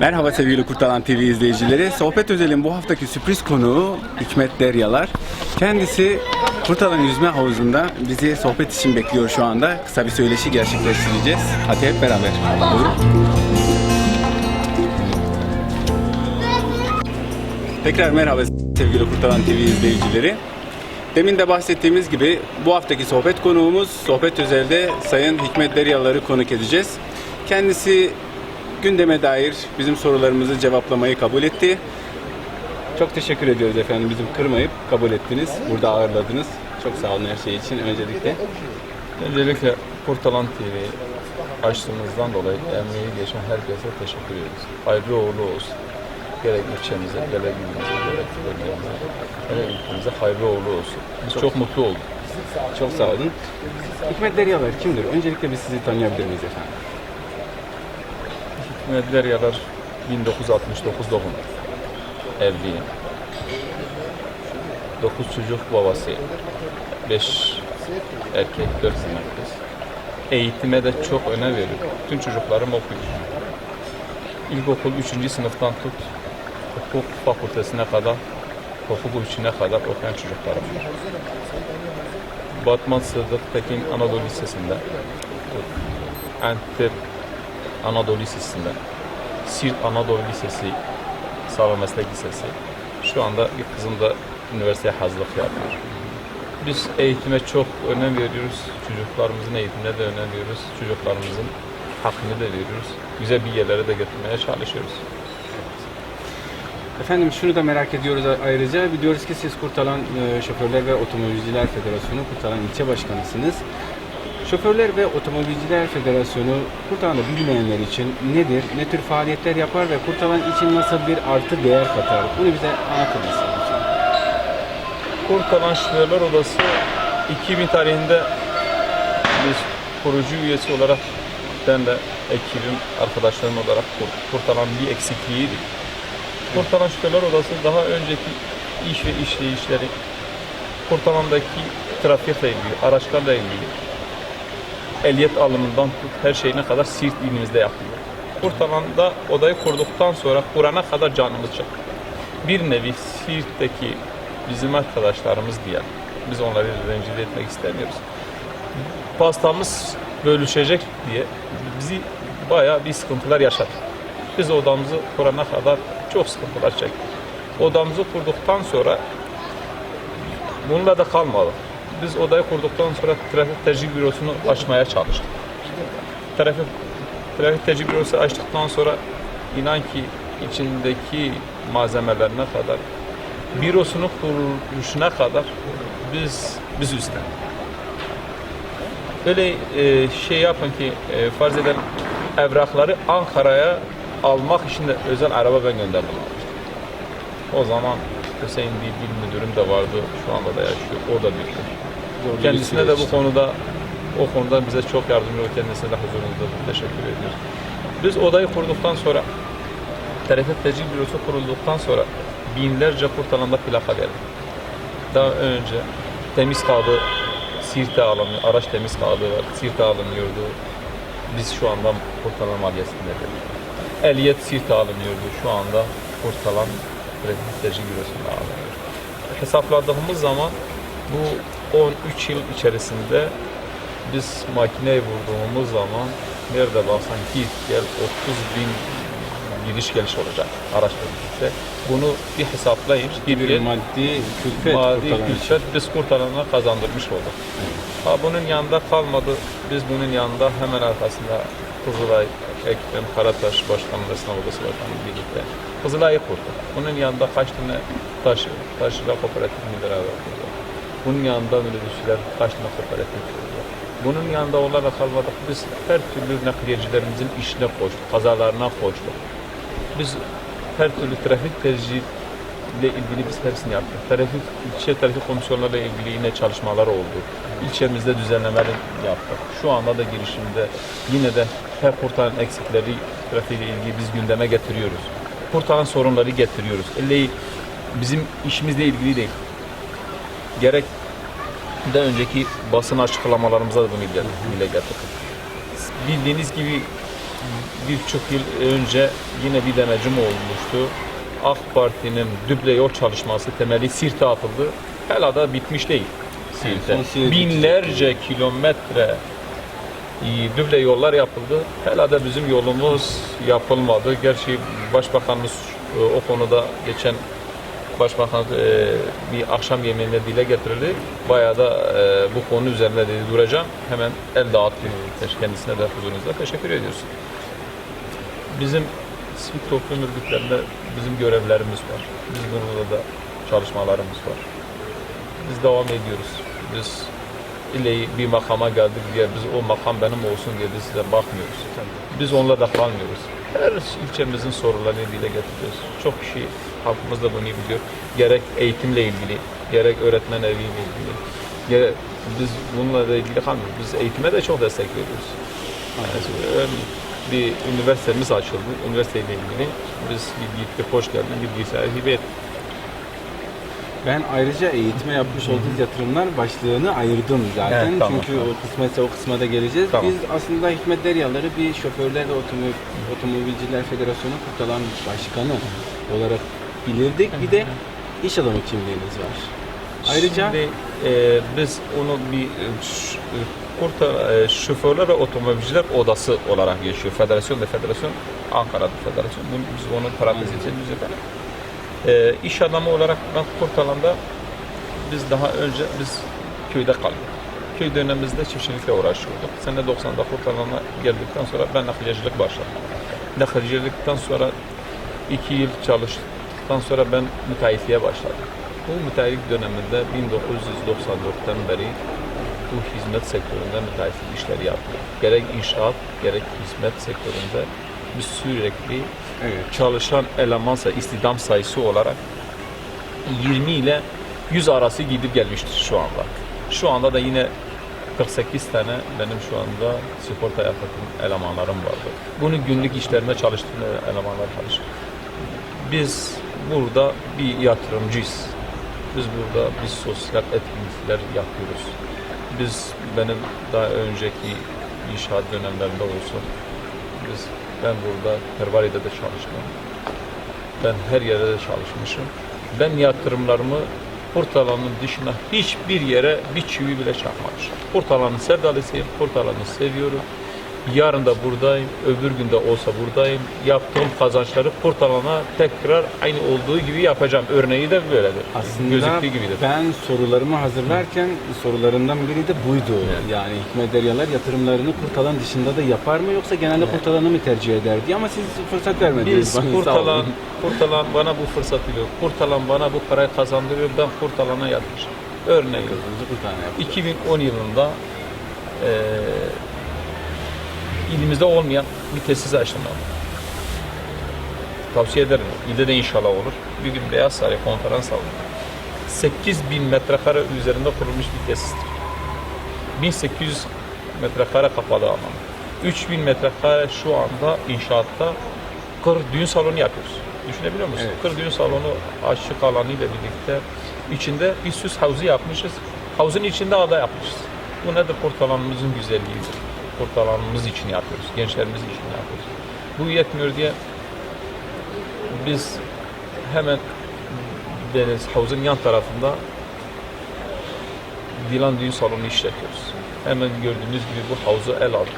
Merhaba sevgili Kurtalan TV izleyicileri. Sohbet Özel'in bu haftaki sürpriz konuğu Hikmet Deryalar. Kendisi Kurtalan Yüzme Havuzu'nda bizi sohbet için bekliyor şu anda. Kısa bir söyleşi gerçekleştireceğiz. Hadi hep beraber. Buyurun. Tekrar merhaba sevgili Kurtalan TV izleyicileri. Demin de bahsettiğimiz gibi bu haftaki sohbet konuğumuz Sohbet Özel'de Sayın Hikmet Deryalar'ı konuk edeceğiz. Kendisi gündeme dair bizim sorularımızı cevaplamayı kabul etti. Çok teşekkür ediyoruz efendim, bizim kırmayıp kabul ettiniz. Burada ağırladınız. Çok sağ olun her şey için öncelikle. Öncelikle Kurtalan TV açtığımızdan dolayı emeği geçen herkese teşekkür ediyoruz. Hayırlı uğurlu olsun. Gerek ilçemize, gerek ilimize, gerek bölgemize, gerek ülkemize hayırlı uğurlu olsun. Biz çok mutlu olduk. Çok sağ olun. Hikmet Deryalar kimdir? Öncelikle biz sizi tanıyabilir miyiz efendim? Hikmet Deryalar 1969 doğumlu. Evliyim. 9 çocuk babası. 5 erkek, 4 kız. Eğitime de çok önem veriyorum. Bütün çocuklarım okuyor. İlkokul 3. sınıftan tut, hukuk fakültesine kadar, hukuk 3'üne kadar okuyan çocuklarım var. Batman Sıddık Tekin Anadolu Lisesi'nde, Antep Anadolu Lisesi'nde, Siirt Anadolu Lisesi, Sağ Meslek Lisesi. Şu anda bir kızım da üniversiteye hazırlık yapıyor. Biz eğitime çok önem veriyoruz. Çocuklarımızın eğitimine de önem veriyoruz. Çocuklarımızın hakkını da veriyoruz. Güzel bir yerlere de götürmeye çalışıyoruz. Efendim şunu da merak ediyoruz ayrıca. Biliyoruz ki siz Kurtalan Şoförler ve Otomobilciler Federasyonu Kurtalan İlçe Başkanısınız. Şoförler ve Otomobilciler Federasyonu Kurtalan'da bilmeyenler için nedir, ne tür faaliyetler yapar ve Kurtalan için nasıl bir artı değer katar? Bunu bize anlatır mısınız? Kurtalan Şoförler Odası 2000 tarihinde biz kurucu üyesi olarak ben de ekibim, arkadaşlarım olarak Kurtalan bir eksikliğiydi. Kurtalan Şoförler Odası daha önceki iş ve işleyişleri Kurtalan'daki trafikle ilgili, araçlarla ilgili ehliyet alımından tut her şeyine kadar Siirt ilimizde yapılıyor. Kurtalan'da odayı kurduktan sonra Kur'an'a kadar canımız çekti. Bir nevi Siirt'teki bizim arkadaşlarımız diye, biz onları rencide etmek istemiyoruz. Pastamız bölüşecek diye bizi bayağı bir sıkıntılar yaşadık. Biz odamızı kurana kadar çok sıkıntılar çektik. Odamızı kurduktan sonra bununla da kalmadık. Biz odayı kurduktan sonra trafik tercih bürosunu açmaya çalıştık. Trafik tercih bürosu açtıktan sonra inan ki içindeki malzemelerine kadar, bürosunun kuruluşuna kadar biz üstlendik. Öyle şey yapın ki farz eden evrakları Ankara'ya almak için de özel araba ben gönderdim. O zaman Hüseyin Bilgil müdürüm de vardı, şu anda da yaşıyor, o da biliyor. Kendisine de bu konuda bize çok yardımcı oldu, kendisine de huzurunuzda teşekkür ediyoruz. Biz odayı kurduktan sonra, trafik tercih bürosu kurulduktan sonra binlerce Kurtalan'da plaka geldi. Daha önce temiz kağıdı Siirt'e alınıyor, araç temiz kağıdı var, Siirt'e alınıyordu. Biz şu anda Kurtalan maliyesinde ehliyet Siirt'e alınıyordu, şu anda Kurtalan trafik tercih bürosunda alınıyor. Hesapladığımız zaman bu 13 yıl içerisinde biz makineyi vurduğumuz zaman nerede baksan git gel 30.000 gidiş geliş olacak araçla birlikte. Bunu bir hesaplayın. Bir maddi külfet biz Kurtalan'a kazandırmış olduk. Ha, bunun yanında kalmadı. Biz bunun yanında hemen arkasında Kızılay, Ekrem Karataş Başkanı ve Sınav Odası Başkanı birlikte Kızılay'ı kurduk. Bunun yanında kaç tane taşıyla kooperatifini beraber kurduk. Bunun yanında minibüsçüler kaç tane kooperatif kurdu. Bunun yanında olarak kalmadık. Biz her türlü nakliyecilerimizin işine koştuk, kazalarına koştuk. Biz her türlü trafik tercihiyle ilgili biz hepsini yaptık. İlçe trafik komisyonlarıyla ilgili yine çalışmalar oldu. İlçemizde düzenlemeler yaptık. Şu anda da girişimde yine de her Kurtalan eksikleri trafikle ilgili biz gündeme getiriyoruz. Kurtalan sorunları getiriyoruz. Bizim işimizle ilgili değil. Gerek de önceki basın açıklamalarımıza da bunu dile getirdik. Bildiğiniz gibi birçok yıl önce yine bir demecim olmuştu. AK Parti'nin düble yol çalışması temeli Sirt'e atıldı. Hala da bitmiş değil Sirt'te. son Siirt Binlerce kilometre düble yollar yapıldı. Hala da bizim yolumuz yapılmadı. Gerçi Başbakanımız o konuda geçen Başbakan bir akşam yemeğinde dile getirildi. Bayağı da bu konu üzerinde dedi duracağım. Hemen el dağıttı. Kendisine de huzurunuzda teşekkür ediyoruz. Bizim sivil toplum örgütlerinde bizim görevlerimiz var. Biz burada da çalışmalarımız var. Biz devam ediyoruz. Biz ille bir makama geldik diye biz o makam benim olsun diye biz size bakmıyoruz. Biz onunla da kalmıyoruz. Her ilçemizin sorunlarını dile getiriyoruz. Çok kişi halkımız da bunu biliyor. Gerek eğitimle ilgili, gerek öğretmen eviyle ilgili. Gerek biz bununla da ilgili kalmıyoruz. Biz eğitime de çok destek veriyoruz. Bir üniversitemiz açıldı. Üniversiteyle ilgili biz gittik, hoş geldin, bilgisayar hibe ettik. Ben ayrıca eğitime yapmış olduğunuz yatırımlar başlığını ayırdım zaten. Evet, tamam, Çünkü tamam. o kısmetse o kısma da geleceğiz. Tamam. Biz aslında Hikmet Deryaları bir şoförler ve otomobilciler federasyonu kurtalan başkanı olarak bilirdik. Bir de iş adamı kimliğiniz var. Ayrıca şimdi, biz onu bir şoförler ve otomobilciler odası olarak geçiyor. Federasyon Ankara'da federasyon. Biz onun parantez içinde yapalım. İş adamı olarak ben Kurtalan'da biz daha önce biz köyde kaldık. Köy dönemimizde çiftçilikle uğraşıyorduk. Sene 90'da Kurtalan'a geldikten sonra ben naklicecilik başladım. Naklicicilikten sonra 2 yıl çalıştıktan sonra ben müteahhitliğe başladım. Bu müteahhitlik döneminde 1994'ten beri bu hizmet sektöründe müteahhitlik işleri yaptık. Gerek inşaat, gerek hizmet sektöründe biz sürekli çalışan elemansa istihdam sayısı olarak 20 ile 100 arası gidip gelmiştir şu anda. Şu anda da yine 48 tane benim şu anda sigorta yaptığım elemanlarım vardı. Bunu günlük işlerinde çalıştığım elemanlar çalışır. Biz burada bir yatırımcıyız. Biz burada bir sosyal etkinlikler yapıyoruz. Benim daha önceki inşaat dönemlerinde olsun, ben burada Pervari'de de çalıştım. Ben her yerde de çalışmışım. Ben yatırımlarımı Kurtalan'ın dışına hiçbir yere bir çivi bile çakmamışım. Kurtalan'ın sevdalısıyım, Kurtalan'ı seviyorum. Yarın da buradayım, öbür günde olsa buradayım. Yaptığım kazançları Kurtalan'a tekrar aynı olduğu gibi yapacağım. Örneği de böyledir. aslında Gözüktüğü gibidir. ben sorularımı hazırlarken sorularından biri de buydu. Evet. Yani Hikmet Deryalar yatırımlarını Kurtalan dışında da yapar mı yoksa genelde Kurtalan'ı mı tercih eder diye, ama siz fırsat vermediniz Biz bana. Sağ olun. Kurtalan bana bu fırsatı veriyor. Kurtalan bana bu parayı kazandırıyor. Ben Kurtalan'a yatıracağım. Örneğin Kurtalan yaptı. 2010 yılında ilimizde olmayan bir tesis açtım ben. Tavsiye ederim. İlde de inşallah olur. Bir gün Beyaz Saray konferans aldım. 8.000 metrekare üzerinde kurulmuş bir tesistir. 1800 metrekare kapalı alan. 3000 metrekare şu anda inşaatta kır düğün salonu yapıyoruz. Düşünebiliyor musun? Evet. Kır düğün salonu açık alanı ile birlikte içinde bir süs havuzu yapmışız. Havuzun içinde ada yapmışız. Bu nedir? Kurtalanımızın güzelliğidir. Kurtalanımız için yapıyoruz. Gençlerimiz için yapıyoruz. Bu yetmiyor diye biz hemen deniz havuzun yan tarafında Dilan Düğün Salonu işletiyoruz. Hemen gördüğünüz gibi bu havuzu el aldık.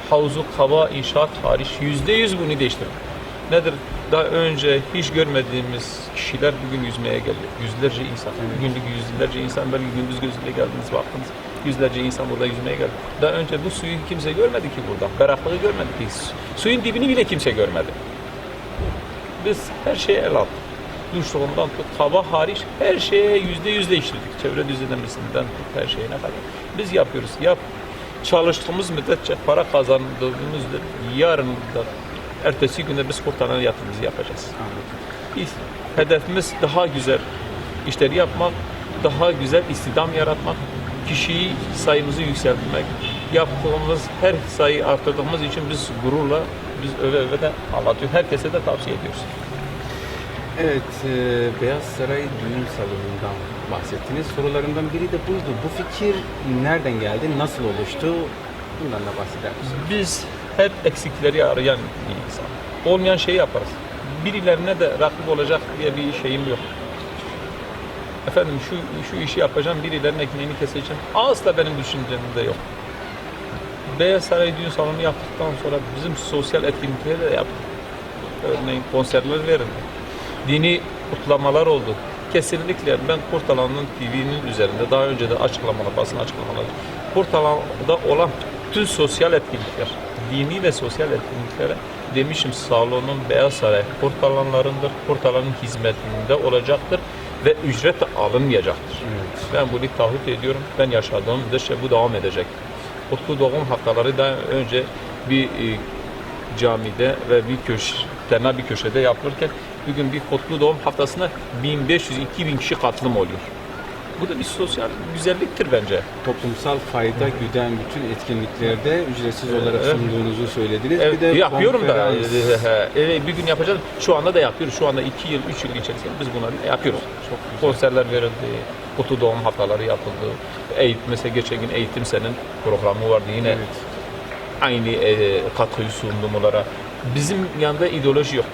Havuzu kaba inşaat hariç %100 bunu değiştirdik. Nedir? Daha önce hiç görmediğimiz kişiler bugün yüzmeye geliyor. Yüzlerce insan. Günlük yüzlerce insan, belki gündüz gözüyle geldiniz baktınız. Yüzlerce insan burada yüzmeye geldi. Daha önce bu suyu kimse görmedi ki burada. Berraklığı görmedi ki. Suyun dibini bile kimse görmedi. Biz her şeye el aldık. Duşluğundan tut, kaba hariç her şeye %100 değiştirdik. Çevre düzenlemesinden tut, her şeyine kadar. Biz yapıyoruz. Çalıştığımız müddetçe para kazandığımızda yarın da ertesi günde biz Kurtalan'a yatırımımızı yapacağız. Biz hedefimiz daha güzel işleri yapmak, daha güzel istihdam yaratmak, kişiyi sayımızı yükseltmek. Yaptığımız her sayıyı arttırdığımız için biz gururla, biz öve de anlatıyoruz. Herkese de tavsiye ediyoruz. Evet, Beyaz Saray Düğün Salonu'ndan bahsettiniz. Sorularımdan biri de buydu. Bu fikir nereden geldi, nasıl oluştu? Bundan da bahseder misiniz? Biz hep eksikleri arayan bir insan. Olmayan şeyi yaparız. Birilerine de rakip olacak diye bir şeyim yok. Efendim şu işi yapacağım, birilerinin ekmeğini keseceğim. Asla benim düşüncemde yok. Beyaz Saray düğün salonu yaptıktan sonra bizim sosyal etkinlikleri de yaptık. Örneğin konserler verildi. Dini kutlamalar oldu. Kesinlikle ben Kurtalan'ın TV'nin üzerinde daha önce de basın açıklamaları, Kurtalan'da olan bütün sosyal etkinlikler, dini ve sosyal etkinliklere demişim salonun Beyaz Saray Kurtalanlarındır, Kurtalan'ın hizmetinde olacaktır ve ücret alınmayacaktır. Evet. Ben bunu taahhüt ediyorum. Ben yaşadığım müddetçe bu devam edecek. Kutlu Doğum haftaları daha önce bir camide ve tenha bir köşede yapılırken bugün bir Kutlu Doğum haftasına 1500-2000 kişi katılım oluyor. Bu da bir sosyal güzelliktir bence. Toplumsal fayda güden bütün etkinliklerde ücretsiz olarak Evet. sunduğunuzu söylediniz. Evet, Bir de yapıyorum da. konferans. Bir gün yapacağız. Şu anda da yapıyoruz. Şu anda 2 yıl, 3 yıl içerisinde biz bunları yapıyoruz. Çok güzel. Konserler verildi, Kutlu Doğum haftaları yapıldı. Mesela geçen gün Eğitim Sen'in programı vardı. Yine Evet. aynı katkıyı sundum onlara. Bizim yanında ideoloji yok.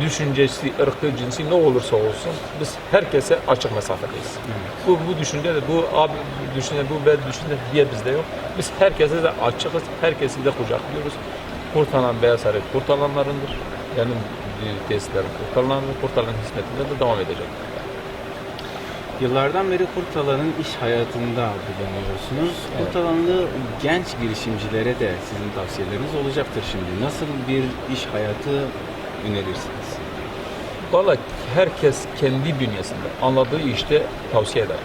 Düşüncesi, ırkı, cinsi ne olursa olsun biz herkese açık mesafedeyiz. Bu düşünce de bu düşünce diye bizde yok. Biz herkese de açıkız, herkesi de kucaklıyoruz. Kurtalan Beyaz Saray kurtalanlarındır. Yani tesislerin kurtalanlarındır. Kurtalan hizmetinde de devam edecek. Yıllardan beri Kurtalan'ın iş hayatında bulunuyorsunuz. Evet. Kurtalanlı genç girişimcilere de sizin tavsiyeleriniz olacaktır şimdi. Nasıl bir iş hayatı önerirsiniz? Valla herkes kendi bünyesinde anladığı işte tavsiye eder.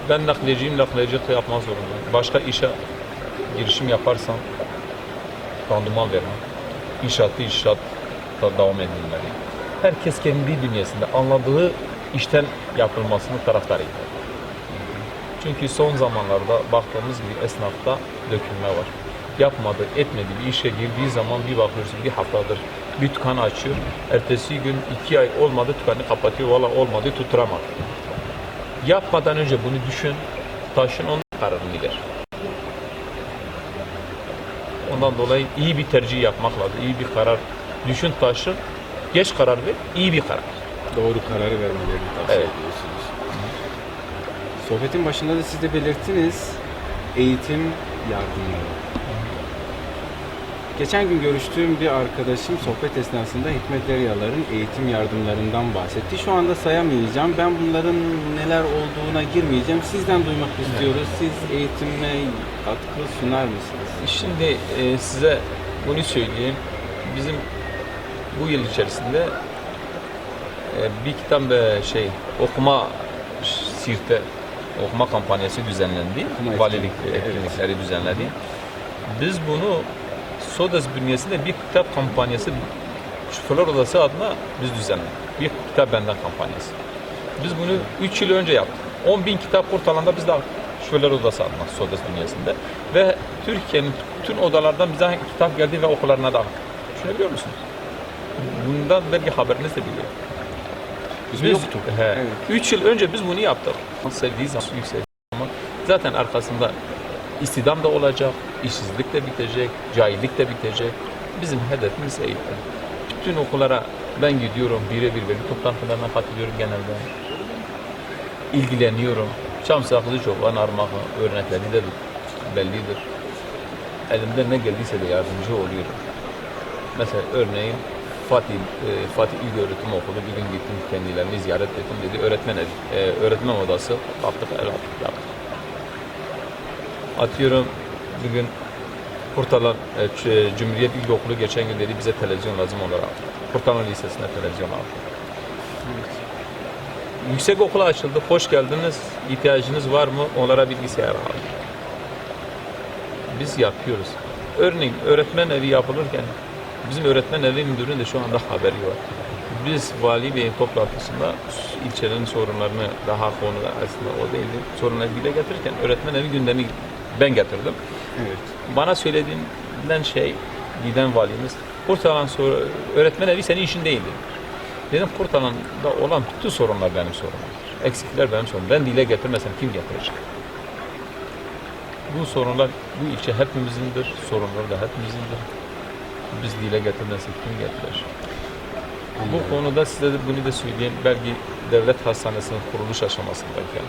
Ben nakliyeciyim, nakliyecilik yapmak zorundayım. Başka işe girişim yaparsam randıman vermem. İnşaatta devam edilmeli. Herkes kendi bünyesinde anladığı işten yapılmasını taraftarıyım. Çünkü son zamanlarda baktığımız gibi esnafta dökülme var. Yapmadığı, etmediği bir işe girdiği zaman bir bakıyorsun bir haftadır bir dükkan açıyor. Ertesi gün 2 ay olmadı dükkanı kapatıyor. Valla olmadı tutturamadı. Yapmadan önce bunu düşün, taşın onun kararını ver. Ondan dolayı iyi bir tercih yapmak lazım. İyi bir karar. Düşün taşın, geç karar ver, iyi bir karar. Doğru kararı vermelerini tavsiye Evet. ediyorsunuz. Sohbetin başında da siz de belirttiniz. Eğitim yardımları. Geçen gün görüştüğüm bir arkadaşım sohbet esnasında Hikmet Deryalar'ın eğitim yardımlarından bahsetti. Şu anda sayamayacağım. Ben bunların neler olduğuna girmeyeceğim. Sizden duymak istiyoruz. Siz eğitime katkı sunar mısınız? Şimdi size bunu söyleyeyim. Bizim bu yıl içerisinde bir kitap okuma Sirt'te okuma kampanyası düzenlendi. Okuma Valilik etkinlikleri, etkinlikleri düzenledi. Biz bunu SODES bünyesinde bir kitap kampanyası Şoförler Odası adına biz düzenledik. Bir kitap benden kampanyası. Biz bunu 3 yıl önce yaptık. 10.000 kitap Kurtalan'da biz de Şoförler Odası adına SODES bünyesinde ve Türkiye'nin bütün odalardan bize kitap geldi ve okullarına da düşünebiliyor musunuz? Bundan belki haberiniz de biliyor. Bizim yoktu. Evet. 3 yıl önce biz bunu yaptık. Sevdiği zaman, yükseldiği zaman zaten arkasında istihdam da olacak, işsizlik de bitecek, cahillik de bitecek. Bizim hedefimiz eğitim. Bütün okullara ben gidiyorum, birebir veli toplantılarına katılıyorum genelde. İlgileniyorum. Çamsaklı Çoban Armağan örnekleri de bellidir. Elimden ne geldiyse de yardımcı oluyorum. Mesela örneğin Fatih İlköğretim Okulu bir gün gittim kendilerini ziyaret ettim dedi. Öğretmen odası baktık el attık yaptık. Atıyorum bugün Kurtalan Cumhuriyet İlkokulu geçen gün dedi bize televizyon lazım olarak. Kurtalan Lisesi'ne televizyon aldı. Yüksek okula açıldı. Hoş geldiniz. İhtiyacınız var mı? Onlara bilgisayar aldı. Biz yapıyoruz. Örneğin öğretmen evi yapılırken bizim öğretmen evi müdürünün de şu anda haberi var. Biz Vali Bey'in toplantısında ilçelerin sorunlarını daha konuda aslında o değildi. Sorunları dile getirirken öğretmen evi gündemi ben getirdim. Evet. Bana söylediğinden giden valimiz Kurtalan öğretmen evi senin işin değildi. Dedim Kurtalan'da olan bütün sorunlar benim sorunum. Eksikler benim sorunum. Ben dile getirmesem kim getirecek? Bu sorunlar bu ilçe hepimizindir, sorunlar da hepimizindir. Biz dile getirmezsek kim getirir? Bu konuda size de bunu da söyleyeyim. Belki devlet hastanesinin kuruluş aşamasındayken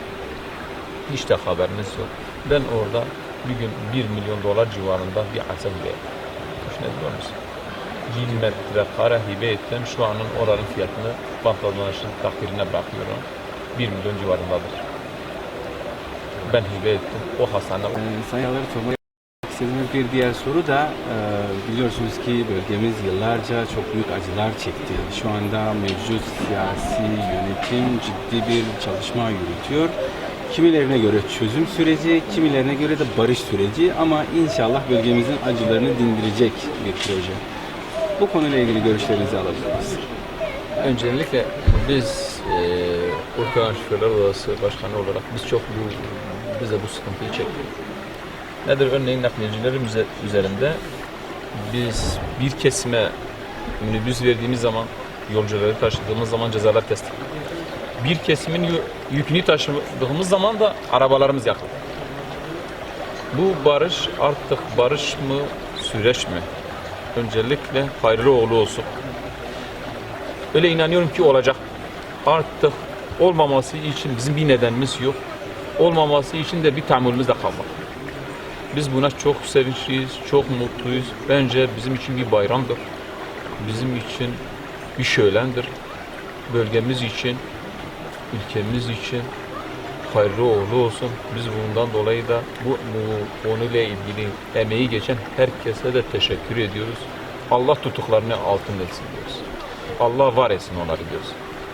hiç de haberiniz yok. Ben orada bir gün 1 milyon dolar civarında bir arsa hibe ettim. Düşünebiliyor musun? 1 metrekare hibe ettim. Şu anın oranın fiyatını Bankadaş'ın takdirine bakıyorum. 1 milyon civarındadır. Ben hibe ettim. O hastane. Sayın Yalları sormak istediğimiz bir diğer soru da biliyorsunuz ki bölgemiz yıllarca çok büyük acılar çekti. Şu anda mevcut siyasi yönetim ciddi bir çalışma yürütüyor. Kimilerine göre çözüm süreci, kimilerine göre de barış süreci ama inşallah bölgemizin acılarını dindirecek bir proje. Bu konuyla ilgili görüşlerinizi alabiliriz. Öncelikle biz Kurtalan Şoförler Odası Başkanı olarak biz de bu sıkıntıyı çekiyoruz. Nedir? Örneğin nakliyecilerin üzerinde biz bir kesime minibüs verdiğimiz zaman, yolcuları taşıdığımız zaman cezalar kestik. Bir kesimin yükünü taşıdığımız zaman da arabalarımız yakıldı. Bu barış artık barış mı, süreç mi? Öncelikle hayırlı uğurlu olsun. Öyle inanıyorum ki olacak. Artık olmaması için bizim bir nedenimiz yok. Olmaması için de bir tahammülümüz de kalmadı. Biz buna çok sevinçliyiz, çok mutluyuz. Bence bizim için bir bayramdır. Bizim için bir şölendir. Bölgemiz için, ülkemiz için hayırlı uğurlu olsun. Biz bundan dolayı da bu konuyla ilgili emeği geçen herkese de teşekkür ediyoruz. Allah tutuklarını altın etsin diyoruz. Allah var etsin onları diyoruz.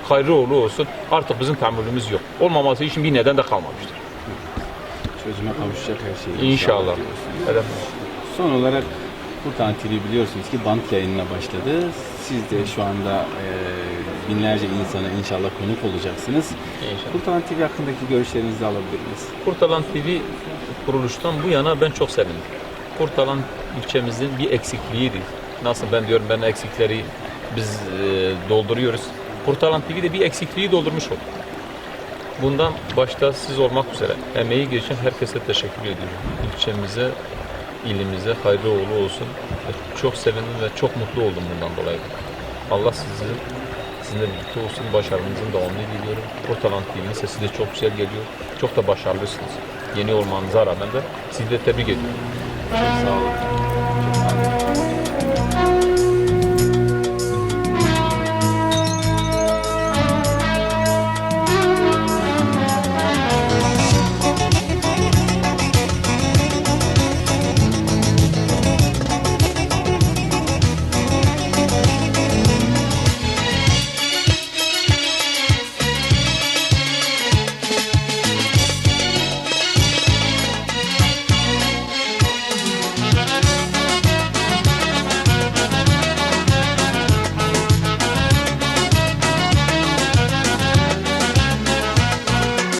Hayırlı uğurlu olsun. Artık bizim tahammülümüz yok. Olmaması için bir neden de kalmamıştır. Çözüme kavuşacak her şey. İnşallah. Evet. Son olarak Kurtalan TV biliyorsunuz ki bant yayınına başladı. Siz de şu anda binlerce insana inşallah konuk olacaksınız. İnşallah. Kurtalan TV hakkındaki görüşlerinizi alabilir miyiz? Kurtalan TV kuruluştan bu yana ben çok sevindim. Kurtalan ilçemizin bir eksikliğiydi. Nasıl ben diyorum, ben eksikleri biz dolduruyoruz. Kurtalan TV de bir eksikliği doldurmuş oldu. Bundan başta siz olmak üzere emeği geçen herkese teşekkür ediyorum. İlçemize, ilimize hayırlı uğurlu olsun. Çok sevindim ve çok mutlu oldum bundan dolayı. Allah sizinle birlikte olsun. Başarınızın devamını diliyorum. Kurtalan TV'nin sesi de çok güzel geliyor. Çok da başarılısınız. Yeni olmanıza rağmen de sizi de tebrik ediyorum. Çok sağ olun.